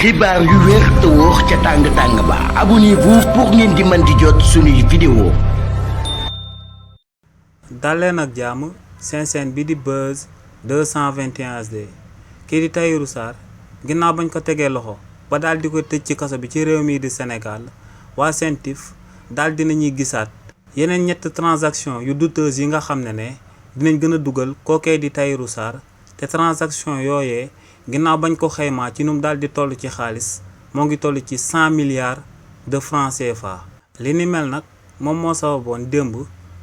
xibaar yu wér te wóor ca tàng-tàng ba abonnez-vous pour ngeen di mën di jot suñuy vidéo. daleen ak jàmm seen chaîne bi di Buzz 221 HD kii di Tahirou Sarr ginnaaw bañ ko tegee loxo ba daal di ko tëj ci kaso bi ci réew mii di Sénégal waa CENTIF daal dinañuy gisaat yeneen ñett transaction yu douteuse yi nga xam ne dinañ gën a dugal kookee di Tahirou Sarr te transaction yooyee ginnaaw bañ ko xaymaa ci num daal di toll ci xaalis moo ngi toll ci 100 milliards de francs CFA. li ni mel nag moom moo sababoon démb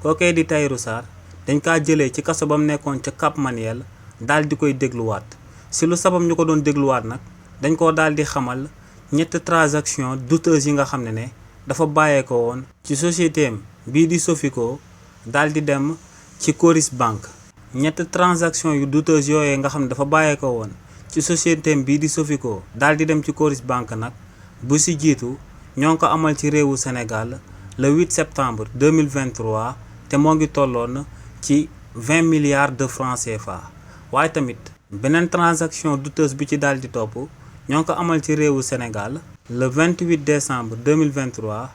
kookee di Tahirou Sarr dañ kaa jëlee ci kaso ba mu nekkoon ca Cap Manuel daal di koy dégluwaat si lu sabab ñu ko doon dégluwaat nag dañ koo daal di xamal ñett transaction douteuse yi nga xam ne dafa bàyyeekoo woon ci société am bii di Sofico daal di dem ci Coris Bank. ñett transaction yu douteuse yooyee nga xam ne dafa bàyyeekoo woon ci société am bii di Sofico daal di dem ci Coris Bank nag bu si jiitu ñoo ngi ko amal ci réewu Sénégal le 8 septembre 2023 te moo ngi tolloon ci 20 milliards de francs CFA. waaye tamit beneen transaction douteuse bi ci daal di topp ñoo ngi ko amal ci réewu Sénégal le 28 décembre 2023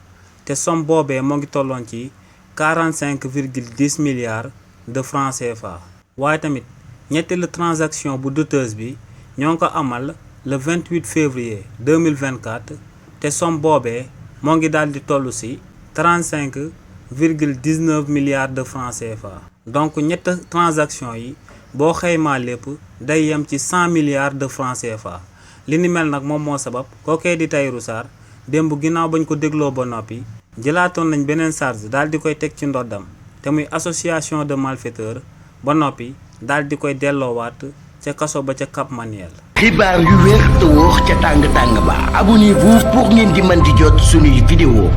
te somme boobee moo ngi tolloon ci 45,10 milliards de francs CFA. waaye tamit ñetteelu transaction bu douteuse bi ñoo ngi ko amal le 28 février 2024 te somme boobee moo ngi daal di toll si 35,19 milliards de francs CFA. donc ñett transaction yi boo xaymaa lépp day yem ci 100 milliards de francs CFA. li ni mel nag moom moo sabab kookee di Tahirou Sarr démb ginnaaw bañ ko dégloo ba noppi jëlaatoon nañ beneen charge daal di koy teg ci ndoddam te muy association de malfaiteurs ba noppi daal di koy delloowaat ca kaso ba ca Cap Manuel. xibaar yu wér te wóor ca tàng-tàng ba abonnez-vous pour ngeen di mën di jot suñuy vidéo.